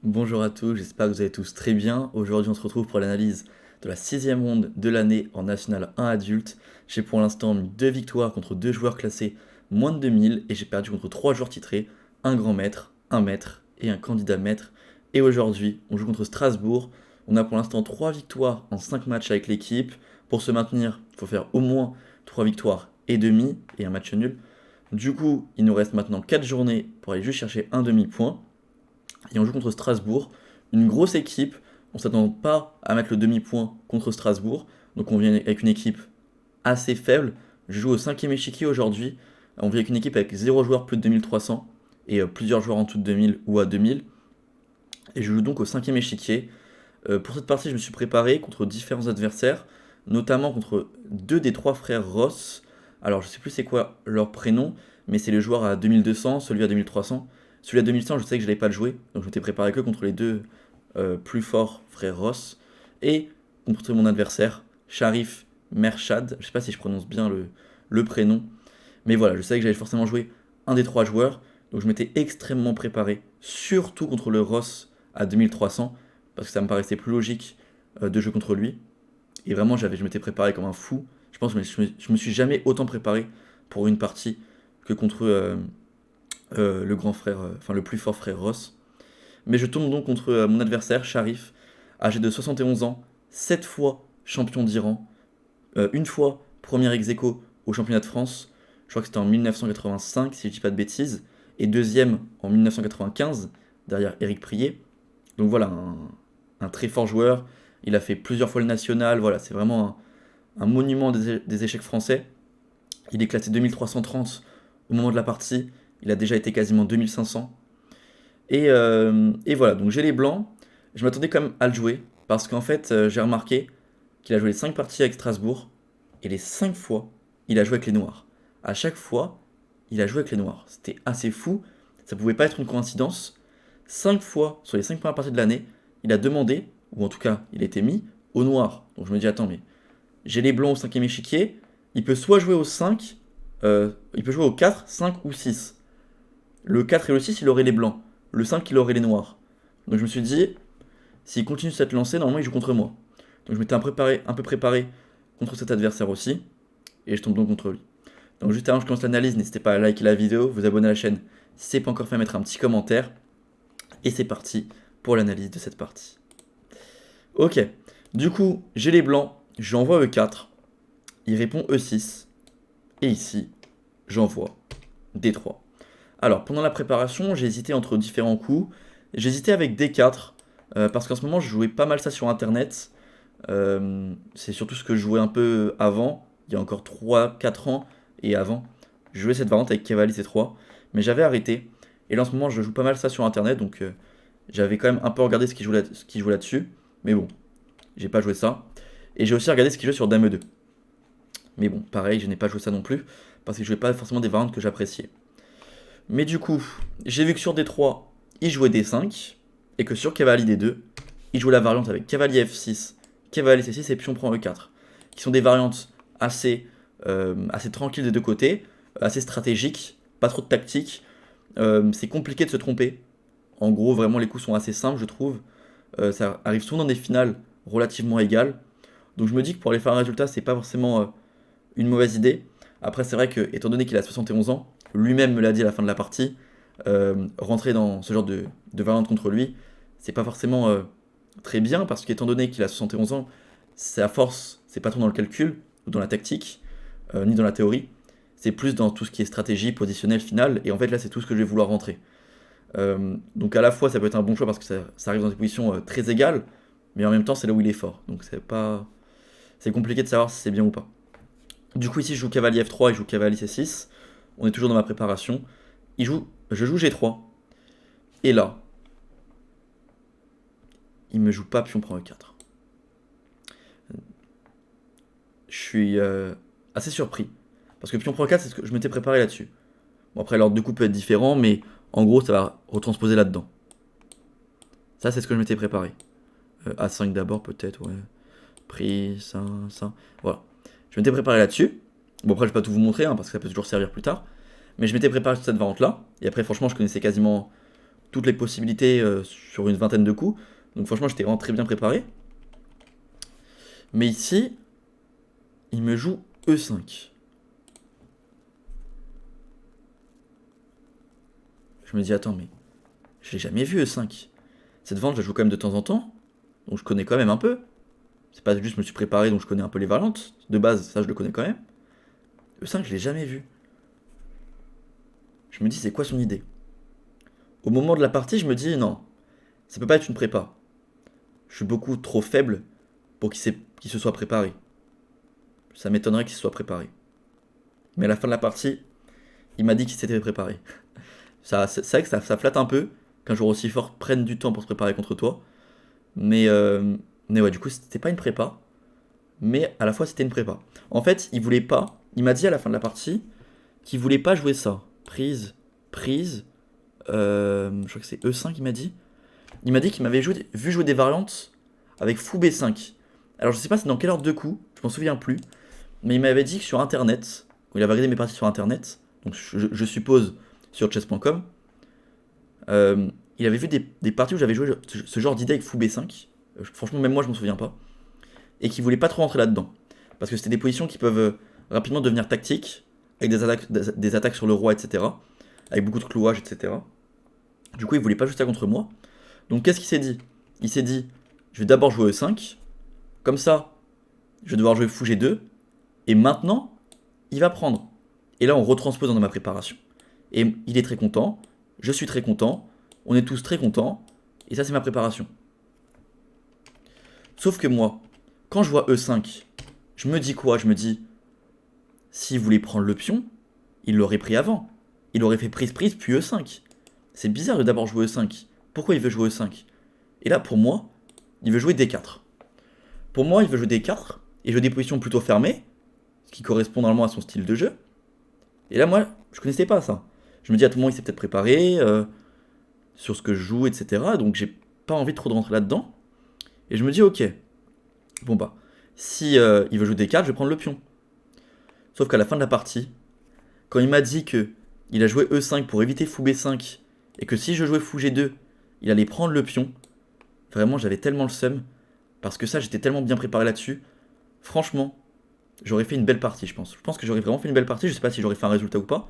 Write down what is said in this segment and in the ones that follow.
Bonjour à tous, j'espère que vous allez tous très bien. Aujourd'hui, on se retrouve pour l'analyse de la sixième ronde de l'année en National 1 adulte. J'ai pour l'instant mis 2 victoires contre 2 joueurs classés moins de 2000 et j'ai perdu contre 3 joueurs titrés, un grand maître, un maître et un candidat maître. Et aujourd'hui, on joue contre Strasbourg. On a pour l'instant 3 victoires en 5 matchs avec l'équipe. Pour se maintenir, il faut faire au moins 3 victoires et demi et un match nul. Du coup, il nous reste maintenant 4 journées pour aller juste chercher un demi-point. Et on joue contre Strasbourg, une grosse équipe. On s'attend pas à mettre le demi-point contre Strasbourg. Donc on vient avec une équipe assez faible. Je joue au cinquième échiquier aujourd'hui. On vient avec une équipe avec 0 joueur plus de 2300 et plusieurs joueurs en dessous de 2000 ou à 2000. Et je joue donc au cinquième échiquier. Pour cette partie, je me suis préparé contre différents adversaires, notamment contre 2 des 3 frères Ross. Alors, je sais plus c'est quoi leur prénom, mais c'est le joueur à 2200, celui à 2300. Celui à 2100, je sais que je n'allais pas le jouer, donc je m'étais préparé que contre les deux plus forts frères Ross. Et contre mon adversaire, Sharif Merchad. Je sais pas si je prononce bien le prénom, mais voilà, je savais que j'allais forcément jouer un des 3 joueurs, donc je m'étais extrêmement préparé, surtout contre le Ross à 2300 parce que ça me paraissait plus logique de jouer contre lui. Et vraiment, je m'étais préparé comme un fou. Je pense que je me suis jamais autant préparé pour une partie que contre le grand frère, enfin le plus fort frère Ross. Mais je tombe donc contre mon adversaire, Sharif, âgé de 71 ans, 7 fois champion d'Iran, une fois premier ex aequo au championnat de France, je crois que c'était en 1985 si je dis pas de bêtises, et deuxième en 1995 derrière Éric Prier. Donc voilà, un très fort joueur. Il a fait plusieurs fois le national. Voilà, c'est vraiment un monument des échecs français. Il est classé 2330 au moment de la partie. Il a déjà été quasiment 2500. Et voilà, donc j'ai les blancs. Je m'attendais quand même à le jouer. Parce qu'en fait, j'ai remarqué qu'il a joué les 5 parties avec Strasbourg. Et les 5 fois, il a joué avec les noirs. À chaque fois, il a joué avec les noirs. C'était assez fou. Ça pouvait pas être une coïncidence. 5 fois sur les 5 premières parties de l'année, il a demandé, ou en tout cas, il a été mis au noir. Donc je me dis, attends, mais j'ai les blancs au cinquième échiquier. Il peut soit jouer au 5, il peut jouer au 4, 5 ou 6. Le 4 et le 6, il aurait les blancs. Le 5, il aurait les noirs. Donc je me suis dit, s'il continue cette lancée, normalement, il joue contre moi. Donc je m'étais un peu préparé contre cet adversaire aussi. Et je tombe donc contre lui. Donc juste avant que je commence l'analyse, n'hésitez pas à liker la vidéo, vous abonner à la chaîne si ce n'est pas encore fait, mettre un petit commentaire. Et c'est parti pour l'analyse de cette partie. Ok, du coup, j'ai les blancs, j'envoie E4, il répond E6, et ici, j'envoie D3. Alors, pendant la préparation, j'ai hésité entre différents coups. J'hésitais avec D4, parce qu'en ce moment, je jouais pas mal ça sur Internet. C'est surtout ce que je jouais un peu avant, il y a encore 3 4 ans, et avant. Je jouais cette variante avec cavalier C3, mais j'avais arrêté. Et là, en ce moment, je joue pas mal ça sur Internet, donc j'avais quand même un peu regardé ce qui jouait là-dessus. Mais bon, j'ai pas joué ça. Et j'ai aussi regardé ce qui jouait sur Dame E2. Mais bon, pareil, je n'ai pas joué ça non plus, parce que je jouais pas forcément des variantes que j'appréciais. Mais du coup, j'ai vu que sur D3, il jouait D5, et que sur cavalier D2, il jouait la variante avec cavalier F6, cavalier C6 et pion prend E4, qui sont des variantes assez tranquilles des deux côtés, assez stratégiques, pas trop de tactique. C'est compliqué de se tromper. En gros, vraiment, les coups sont assez simples, je trouve. Ça arrive souvent dans des finales relativement égales. Donc je me dis que pour aller faire un résultat, c'est pas forcément une mauvaise idée. Après, c'est vrai que, étant donné qu'il a 71 ans, lui-même me l'a dit à la fin de la partie, rentrer dans ce genre de variante contre lui, c'est pas forcément très bien, parce qu'étant donné qu'il a 71 ans, sa force, c'est pas trop dans le calcul, ou dans la tactique, ni dans la théorie, c'est plus dans tout ce qui est stratégie, positionnel, final, et en fait là c'est tout ce que je vais vouloir rentrer. Donc à la fois ça peut être un bon choix parce que ça arrive dans des positions très égales, mais en même temps c'est là où il est fort, donc c'est compliqué de savoir si c'est bien ou pas. Du coup, ici, je joue cavalier F3 et je joue cavalier C6. On est toujours dans ma préparation. Je joue G3. Et là, il me joue pas pion prend E4. Je suis assez surpris. Parce que pion prend E4, c'est ce que je m'étais préparé là-dessus. Bon, après, l'ordre de coup peut être différent, mais en gros, ça va retransposer là-dedans. Ça, c'est ce que je m'étais préparé. A5 d'abord, peut-être, ouais. Pris, ça. Voilà. Je m'étais préparé là-dessus. Bon, après, je vais pas tout vous montrer, hein, parce que ça peut toujours servir plus tard. Mais je m'étais préparé toute cette variante là. Et après, franchement, je connaissais quasiment toutes les possibilités sur une vingtaine de coups. Donc franchement, j'étais vraiment très bien préparé. Mais ici, il me joue E5. Je me dis, attends, mais je l'ai jamais vu E5. Cette vente, je la joue quand même de temps en temps. Donc je connais quand même un peu. C'est pas juste je me suis préparé, donc je connais un peu les variantes. De base, ça, je le connais quand même. E5, je l'ai jamais vu. Je me dis, c'est quoi son idée? Au moment de la partie, je me dis, non, ça peut pas être une prépa. Je suis beaucoup trop faible pour qu'il se soit préparé. Ça m'étonnerait qu'il se soit préparé. Mais à la fin de la partie, il m'a dit qu'il s'était préparé. C'est vrai que ça flatte un peu qu'un joueur aussi fort prenne du temps pour se préparer contre toi. Mais, euh, mais ouais, du coup, c'était pas une prépa. Mais à la fois, c'était une prépa. En fait, il voulait pas. Il m'a dit à la fin de la partie qu'il voulait pas jouer ça. Prise, prise. Je crois que c'est E5, il m'a dit. Il m'a dit qu'il m'avait vu jouer des variantes avec fou B5. Alors, je sais pas c'est dans quel ordre de coup, je m'en souviens plus. Mais il m'avait dit que sur internet, quand il avait regardé mes parties sur internet, donc je suppose sur chess.com, il avait vu des parties où j'avais joué ce genre d'idée avec fou B5. Franchement, même moi, je m'en souviens pas. Et qu'il voulait pas trop rentrer là-dedans. Parce que c'était des positions qui peuvent rapidement devenir tactiques, avec des attaques sur le roi, etc. Avec beaucoup de clouage, etc. Du coup, il voulait pas juste ça contre moi. Donc, qu'est-ce qu'il s'est dit? Il s'est dit, je vais d'abord jouer E5. Comme ça, je vais devoir jouer fou G2. Et maintenant, il va prendre. Et là, on retranspose dans ma préparation. Et il est très content. Je suis très content. On est tous très contents. Et ça, c'est ma préparation. Sauf que moi, quand je vois E5, je me dis quoi? Je me dis, s'il voulait prendre le pion, il l'aurait pris avant. Il aurait fait prise-prise puis E5. C'est bizarre de d'abord jouer E5. Pourquoi il veut jouer E5? Et là, pour moi, il veut jouer D4. Pour moi, il veut jouer D4 et jouer des positions plutôt fermées, ce qui correspond normalement à son style de jeu. Et là, moi, je connaissais pas ça. Je me dis, à tout moment, il s'est peut-être préparé sur ce que je joue, etc. Donc, j'ai pas envie trop de rentrer là-dedans. Et je me dis, ok, bon bah, si il veut jouer D4, je vais prendre le pion. Sauf qu'à la fin de la partie, quand il m'a dit que il a joué E5 pour éviter fou B5 et que si je jouais fou G2, il allait prendre le pion, vraiment j'avais tellement le seum parce que ça j'étais tellement bien préparé là-dessus. Franchement, j'aurais fait une belle partie, je pense. Je pense que j'aurais vraiment fait une belle partie, je sais pas si j'aurais fait un résultat ou pas,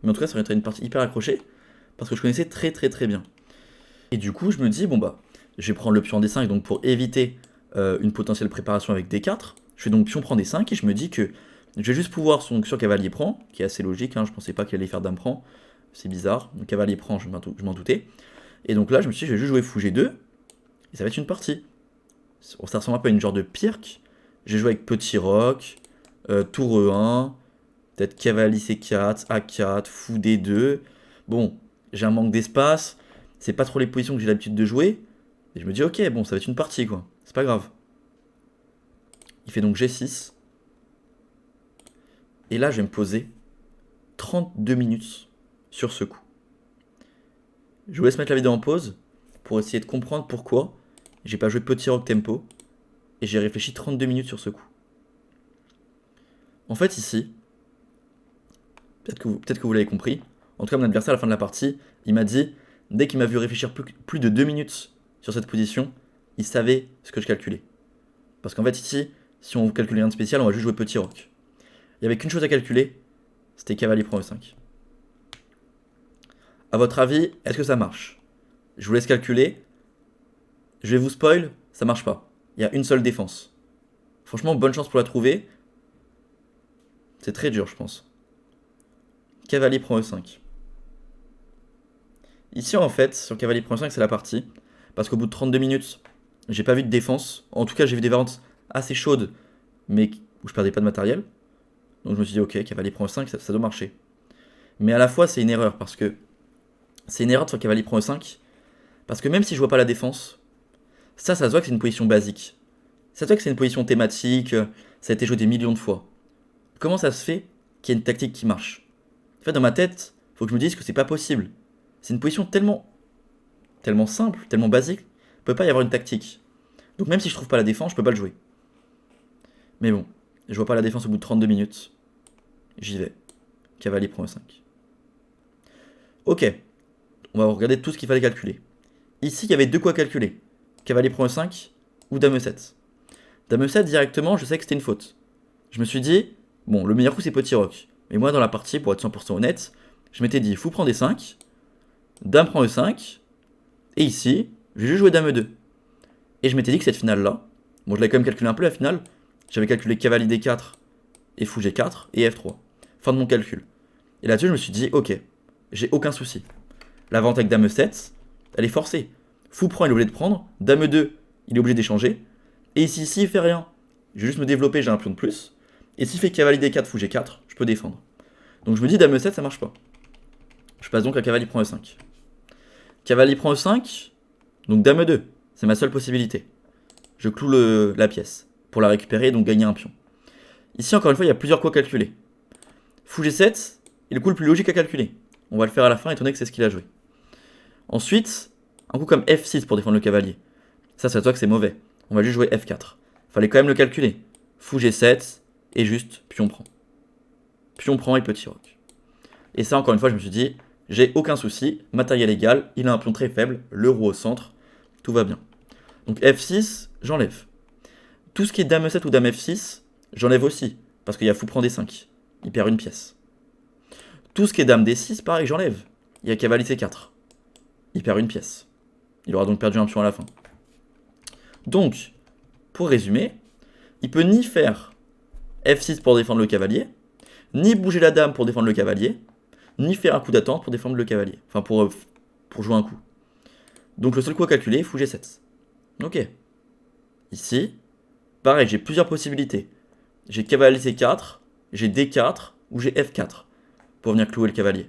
mais en tout cas ça aurait été une partie hyper accrochée parce que je connaissais très très très bien. Et du coup, je me dis bon bah, je vais prendre le pion en D5 donc pour éviter une potentielle préparation avec D4, je fais donc pion prend D5 et je me dis que je vais juste pouvoir sur cavalier prend, qui est assez logique, hein, je pensais pas qu'il allait faire dame prend, c'est bizarre, donc cavalier prend, je m'en doutais. Et donc là, je me suis dit, je vais juste jouer fou G2, et ça va être une partie. Ça ressemble un peu à une genre de pirque. J'ai joué avec petit roc, tour E1, peut-être cavalier C4, A4, fou D2. Bon, j'ai un manque d'espace, c'est pas trop les positions que j'ai l'habitude de jouer, et je me dis, ok, bon, ça va être une partie, quoi, c'est pas grave. Il fait donc G6, et là, je vais me poser 32 minutes sur ce coup. Je vous laisse mettre la vidéo en pause pour essayer de comprendre pourquoi j'ai pas joué petit rock tempo et j'ai réfléchi 32 minutes sur ce coup. En fait, ici, peut-être que vous l'avez compris, en tout cas, mon adversaire à la fin de la partie, il m'a dit, dès qu'il m'a vu réfléchir plus de 2 minutes sur cette position, il savait ce que je calculais. Parce qu'en fait, ici, si on calcule rien de spécial, on va juste jouer petit rock. Il n'y avait qu'une chose à calculer, c'était cavalier prend E5. A votre avis, est-ce que ça marche? Je vous laisse calculer. Je vais vous spoil, ça marche pas. Il y a une seule défense. Franchement, bonne chance pour la trouver. C'est très dur, je pense. Cavalier prend E5. Ici, en fait, sur cavalier prend E5, c'est la partie. Parce qu'au bout de 32 minutes, j'ai pas vu de défense. En tout cas, j'ai vu des variantes assez chaudes, mais où je perdais pas de matériel. Donc je me suis dit, ok, cavalier prend E5, ça doit marcher. Mais à la fois, c'est une erreur, parce que c'est une erreur de faire cavalier prend E5. Parce que même si je vois pas la défense, ça se voit que c'est une position basique. Ça se voit que c'est une position thématique, ça a été joué des millions de fois. Comment ça se fait qu'il y a une tactique qui marche? En fait, dans ma tête, il faut que je me dise que c'est pas possible. C'est une position tellement simple, tellement basique, il peut pas y avoir une tactique. Donc même si je trouve pas la défense, je peux pas le jouer. Mais bon, je vois pas la défense au bout de 32 minutes. J'y vais. Cavalier prend E5. Ok, on va regarder tout ce qu'il fallait calculer. Ici, il y avait deux quoi calculer. Cavalier prend E5 ou Dame E7. Dame E7, directement, je sais que c'était une faute. Je me suis dit, bon, le meilleur coup, c'est petit roc. Mais moi, dans la partie, pour être 100% honnête, je m'étais dit, fou prend D5, Dame prend E5, et ici, je vais juste jouer Dame E2. Et je m'étais dit que cette finale-là, bon, je l'avais quand même calculé un peu la finale, j'avais calculé cavalier D4 et fou G4 et F3. Fin de mon calcul. Et là-dessus, je me suis dit, ok, j'ai aucun souci. La vente avec Dame E7, elle est forcée. Fou prend, il est obligé de prendre. Dame E2, il est obligé d'échanger. Et ici, s'il fait rien, je vais juste me développer, j'ai un pion de plus. Et s'il fait cavalier D4, fou G4, je peux défendre. Donc je me dis, Dame E7, ça marche pas. Je passe donc à cavalier prend E5. Cavalier prend E5, donc Dame E2, c'est ma seule possibilité. Je cloue la pièce pour la récupérer et donc gagner un pion. Ici, encore une fois, il y a plusieurs coups à calculer. Fou G7 est le coup le plus logique à calculer. On va le faire à la fin, étant donné que c'est ce qu'il a joué. Ensuite, un coup comme F6 pour défendre le cavalier. Ça, c'est à toi que c'est mauvais. On va juste jouer F4. Fallait quand même le calculer. Fou G7 et juste pion prend. Pion prend et petit roc. Et ça, encore une fois, je me suis dit, j'ai aucun souci, matériel égal, il a un pion très faible, le roux au centre, tout va bien. Donc F6, j'enlève. Tout ce qui est Dame E7 ou Dame F6, j'enlève aussi, parce qu'il y a fou prend D5. Il perd une pièce. Tout ce qui est Dame D6, pareil, j'enlève. Il y a cavalier C4. Il perd une pièce. Il aura donc perdu un pion à la fin. Donc, pour résumer, il peut ni faire F6 pour défendre le cavalier, ni bouger la dame pour défendre le cavalier, ni faire un coup d'attente pour défendre le cavalier. Enfin, pour jouer un coup. Donc le seul coup à calculer, fou G7. Ok. Ici, pareil, j'ai plusieurs possibilités. J'ai cavalier C4, j'ai D4 ou j'ai F4 pour venir clouer le cavalier.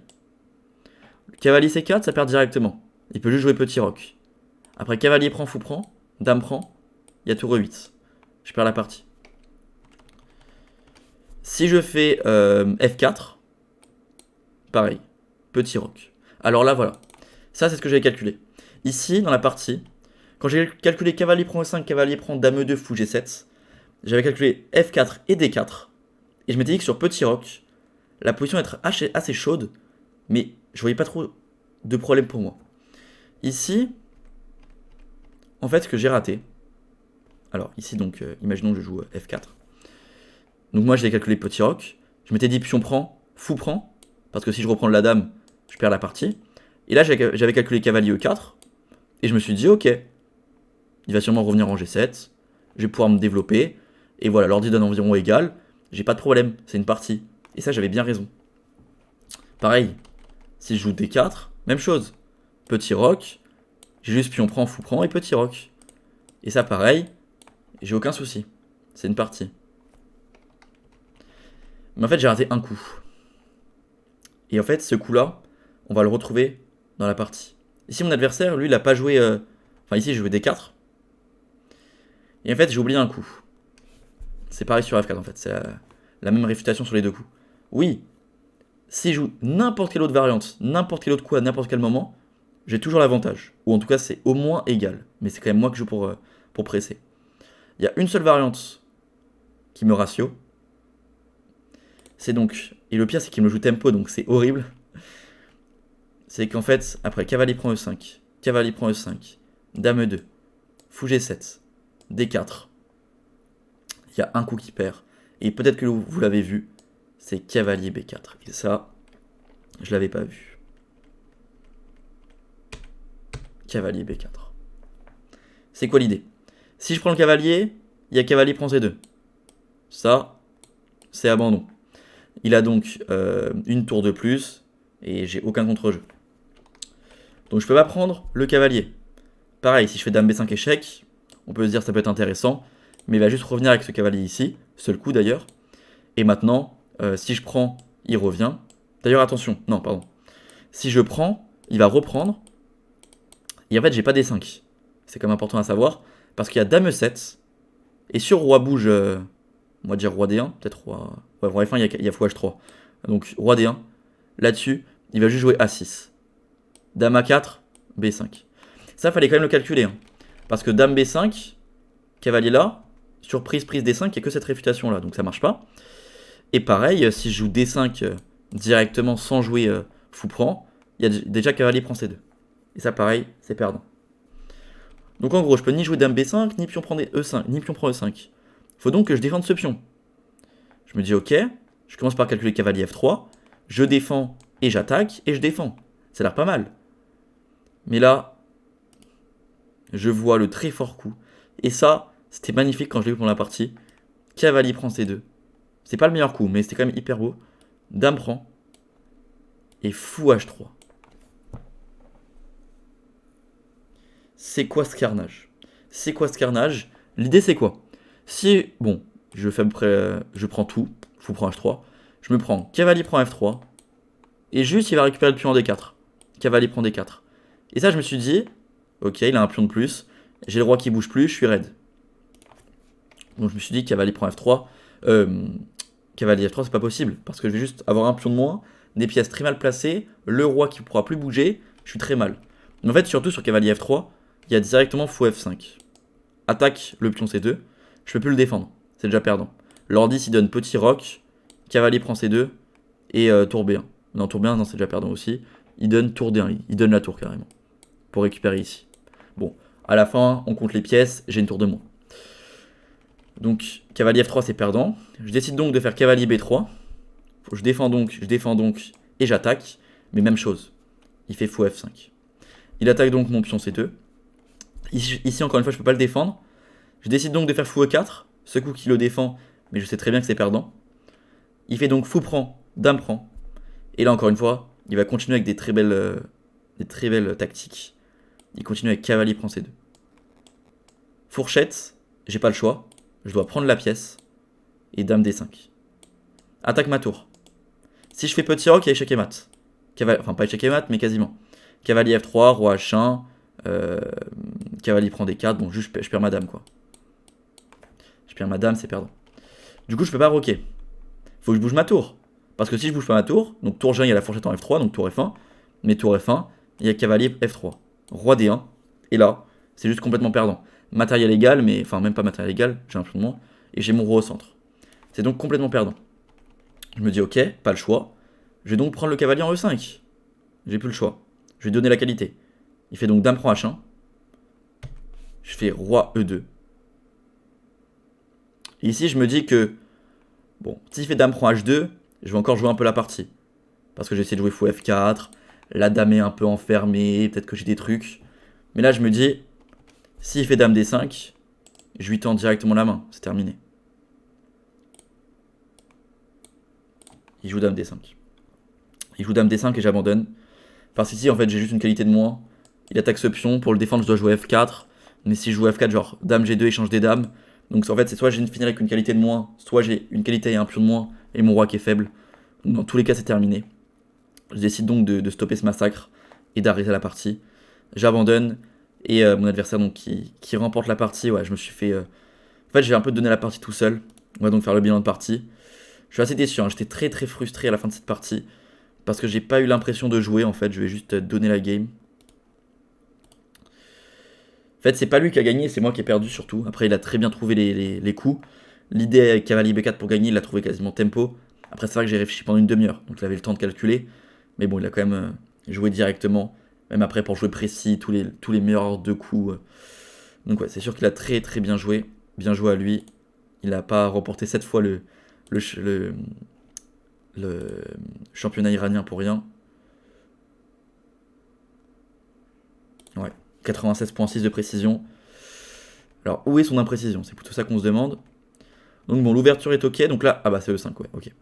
Le cavalier C4, ça perd directement. Il peut juste jouer petit roc. Après, cavalier prend, fou prend, dame prend, il y a tour E8. Je perds la partie. Si je fais F4, pareil, petit roc. Alors là, voilà. Ça, c'est ce que j'avais calculé. Ici, dans la partie, quand j'ai calculé cavalier prend E5, cavalier prend dame E2, fou G7, j'avais calculé F4 et D4. Et je m'étais dit que sur petit roc, la position être assez chaude, mais je voyais pas trop de problème pour moi. Ici, en fait, ce que j'ai raté, alors ici, donc, imaginons que je joue F4. Donc moi, j'ai calculé petit roc. Je m'étais dit pion prend, fou prend, parce que si je reprends la dame, je perds la partie. Et là, j'avais calculé cavalier E4, et je me suis dit, ok, il va sûrement revenir en G7, je vais pouvoir me développer, et voilà, l'ordi donne environ égal, j'ai pas de problème, c'est une partie. Et ça, j'avais bien raison. Pareil, si je joue D4, même chose. Petit roc, j'ai juste pion prend, fou prend, et petit roc. Et ça, pareil, j'ai aucun souci. C'est une partie. Mais en fait, j'ai raté un coup. Et en fait, ce coup-là, on va le retrouver dans la partie. Ici, mon adversaire, lui, il n'a pas joué... Enfin, ici, j'ai joué D4. Et en fait, j'ai oublié un coup. C'est pareil sur F4, en fait. C'est la même réfutation sur les deux coups. Oui, si je joue n'importe quelle autre variante, n'importe quel autre coup à n'importe quel moment, j'ai toujours l'avantage. Ou en tout cas, c'est au moins égal. Mais c'est quand même moi qui joue pour presser. Il y a une seule variante qui me ratio. C'est donc... Et le pire, c'est qu'il me joue tempo, donc c'est horrible. C'est qu'en fait, après cavalier prend E5, cavalier prend E5, dame E2, fou G7, D4, il y a un coup qui perd. Et peut-être que vous l'avez vu, c'est cavalier B4. Et ça, je l'avais pas vu. Cavalier B4. C'est quoi l'idée? Si je prends le cavalier, il y a cavalier prend C2. Ça, c'est abandon. Il a donc une tour de plus et j'ai aucun contre-jeu. Donc je peux pas prendre le cavalier. Pareil, si je fais dame B5 échec, on peut se dire que ça peut être intéressant, mais il va juste revenir avec ce cavalier ici, seul coup d'ailleurs. Et maintenant, si je prends, il revient. D'ailleurs, attention, non, pardon. Si je prends, il va reprendre. Et en fait, j'ai pas D5. C'est quand même important à savoir, parce qu'il y a dame E7, et sur roi bouge, on va dire roi D1, peut-être roi... Ouais, roi F1, il y a fou H3. Donc roi D1, là-dessus, il va juste jouer A6. Dame A4, B5. Ça, fallait quand même le calculer, hein, parce que dame B5, cavalier là, surprise, prise D5, il n'y a que cette réfutation là, donc ça marche pas. Et pareil, si je joue D5 directement sans jouer fou prend, il y a déjà cavalier prend C2. Et ça, pareil, c'est perdant. Donc en gros, je peux ni jouer dame B5, ni pion prend E5, ni pion prend E5. Faut donc que je défende ce pion. Je me dis ok, je commence par calculer cavalier F3, je défends et j'attaque et je défends. Ça a l'air pas mal. Mais là, je vois le très fort coup. Et ça, c'était magnifique quand je l'ai vu pendant la partie. Cavalier prend C2. C'est pas le meilleur coup, mais c'était quand même hyper beau. Dame prend. Et fou H3. C'est quoi ce carnage? C'est quoi ce carnage? L'idée c'est quoi? Si, bon, je fais à peu près, je prends tout, fou prend H3, je me prends cavalier prend F3, et juste il va récupérer le pion en D4. Cavalier prend D4. Et ça je me suis dit, ok, il a un pion de plus, j'ai le roi qui bouge plus, je suis raide. Donc je me suis dit cavalier prend F3, cavalier F3 c'est pas possible, parce que je vais juste avoir un pion de moins, des pièces très mal placées, le roi qui ne pourra plus bouger, je suis très mal. Mais en fait surtout sur cavalier F3, il y a directement fou F5. Attaque le pion C2, je peux plus le défendre, c'est déjà perdant. Lord 10 il donne petit roc, cavalier prend C2 et tour B1. Non, tour B1, non, c'est déjà perdant aussi. Il donne tour D1, il donne la tour carrément, pour récupérer ici. Bon, à la fin, on compte les pièces, j'ai une tour de moins. Donc, cavalier F3 c'est perdant. Je décide donc de faire cavalier B3. Je défends donc, et j'attaque, mais même chose. Il fait fou F5. Il attaque donc mon pion C2. Ici, encore une fois, je ne peux pas le défendre. Je décide donc de faire fou E4, ce coup qui le défend, mais je sais très bien que c'est perdant. Il fait donc fou prend, dame prend. Et là, encore une fois, il va continuer avec des très belles tactiques. Il continue avec cavalier prend C2. Fourchette, j'ai pas le choix. Je dois prendre la pièce. Et dame D5. Attaque ma tour. Si je fais petit roc, il y a échec et mat. Enfin, pas échec et mat, mais quasiment. Cavalier F3, roi H1. Cavalier prend D4. Bon, juste je perds ma dame, quoi. Je perds ma dame, c'est perdant. Du coup, je peux pas roquer. Faut que je bouge ma tour. Parce que si je bouge pas ma tour, donc tour G1, il y a la fourchette en F3, donc tour F1. Mais tour F1, il y a cavalier F3. Roi D1. Et là, c'est juste complètement perdant. Matériel égal, mais enfin, même pas matériel égal, j'ai un pion de moins. Et j'ai mon roi au centre. C'est donc complètement perdant. Je me dis, ok, pas le choix. Je vais donc prendre le cavalier en E5. J'ai plus le choix. Je vais donner la qualité. Il fait donc dame prend H1. Je fais roi E2. Et ici, je me dis que, bon, s'il fait dame prend H2, je vais encore jouer un peu la partie. Parce que j'ai essayé de jouer fou F4, la dame est un peu enfermée, peut-être que j'ai des trucs. Mais là, je me dis, s'il fait dame D5, je lui tends directement la main, c'est terminé. Il joue dame D5. Il joue dame D5 et j'abandonne. Parce qu'ici, en fait, j'ai juste une qualité de moins. Il attaque ce pion, pour le défendre, je dois jouer F4. Mais si je joue F4, genre dame G2, échange des dames. Donc en fait, c'est soit j'ai une finale avec une qualité de moins, soit j'ai une qualité et un pion de moins, et mon roi qui est faible. Donc dans tous les cas, c'est terminé. Je décide donc de stopper ce massacre et d'arrêter la partie. J'abandonne, et mon adversaire donc, qui remporte la partie, ouais, je me suis fait... En fait, j'ai un peu donné la partie tout seul. On va donc faire le bilan de partie. Je suis assez déçu, hein. J'étais très très frustré à la fin de cette partie. Parce que j'ai pas eu l'impression de jouer, en fait, je vais juste donner la game. En fait, c'est pas lui qui a gagné, c'est moi qui ai perdu surtout. Après, il a très bien trouvé les coups. L'idée avec cavalier B4 pour gagner, il l'a trouvé quasiment tempo. Après, c'est vrai que j'ai réfléchi pendant une demi-heure, donc il avait le temps de calculer. Mais bon, il a quand même joué directement. Même après, pour jouer précis, tous les meilleurs deux coups. Donc ouais, c'est sûr qu'il a très très bien joué. Bien joué à lui. Il n'a pas remporté 7 fois le championnat iranien pour rien. Ouais, 96,6 de précision. Alors, où est son imprécision? C'est plutôt ça qu'on se demande. Donc bon, l'ouverture est ok. Donc là, ah bah c'est E5, ouais, ok.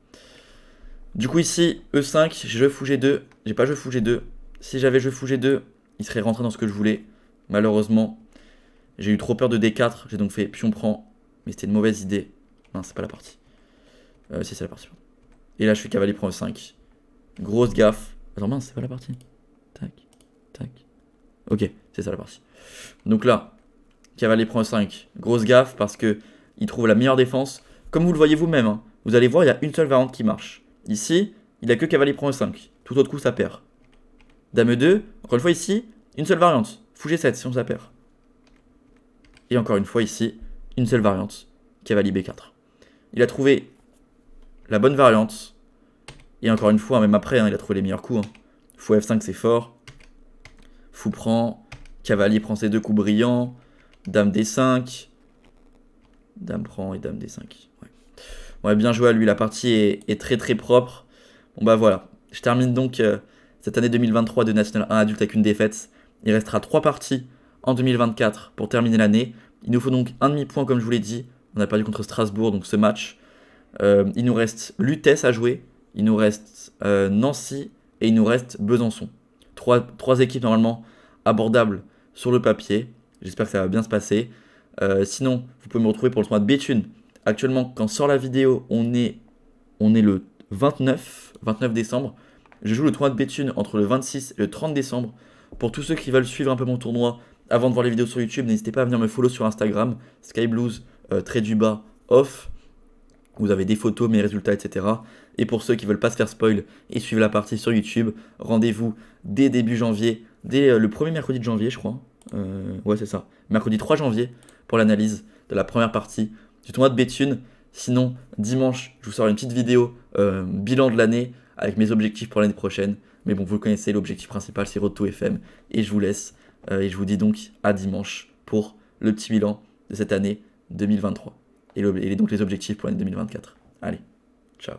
Du coup ici, E5, j'ai jeu fou G2. J'ai pas jeu fou G2. Si j'avais jeu fou G2, il serait rentré dans ce que je voulais. Malheureusement, j'ai eu trop peur de D4. J'ai donc fait pion prend. Mais c'était une mauvaise idée. Non, c'est pas la partie. Si, c'est la partie. Et là, je fais cavalier prend E5. Grosse gaffe. Attends, mince, c'est pas la partie. Tac, tac. Ok, c'est ça la partie. Donc là, cavalier prend E5. Grosse gaffe parce que il trouve la meilleure défense. Comme vous le voyez vous-même, hein, vous allez voir, il y a une seule variante qui marche. Ici, il a que cavalier prend E5. Tout autre coup, ça perd. Dame E2. Encore une fois, ici, une seule variante. Fou G7, sinon ça perd. Et encore une fois, ici, une seule variante. Cavalier B4. Il a trouvé la bonne variante. Et encore une fois, même après, hein, il a trouvé les meilleurs coups. Hein. Fou F5, c'est fort. Fou prend, cavalier prend ses deux coups brillants, dame D5, dame prend et dame D5. Ouais. Ouais, bien joué à lui, la partie est très très propre. Bon bah voilà, je termine donc cette année 2023 de National 1 adulte avec une défaite. Il restera 3 parties en 2024 pour terminer l'année. Il nous faut donc un demi-point comme je vous l'ai dit. On a perdu contre Strasbourg, donc ce match. Il nous reste Lutèce à jouer, il nous reste Nancy et il nous reste Besançon. Trois équipes normalement abordables sur le papier. J'espère que ça va bien se passer. Sinon, vous pouvez me retrouver pour le tournoi de Béthune. Actuellement, quand sort la vidéo, on est le 29 décembre. Je joue le tournoi de Béthune entre le 26 et le 30 décembre. Pour tous ceux qui veulent suivre un peu mon tournoi avant de voir les vidéos sur YouTube, n'hésitez pas à venir me follow sur Instagram, skyblues, trait du bas, off. Vous avez des photos, mes résultats, etc. Et pour ceux qui veulent pas se faire spoil et suivre la partie sur YouTube, rendez-vous dès début janvier, dès le premier mercredi de janvier, je crois. Ouais, c'est ça. Mercredi 3 janvier pour l'analyse de la première partie du tournoi de Béthune. Sinon, dimanche, je vous sors une petite vidéo bilan de l'année avec mes objectifs pour l'année prochaine. Mais bon, vous le connaissez, l'objectif principal, c'est Road to FM. Et je vous laisse. Et je vous dis donc à dimanche pour le petit bilan de cette année 2023. Et donc les objectifs pour l'année 2024. Allez, ciao.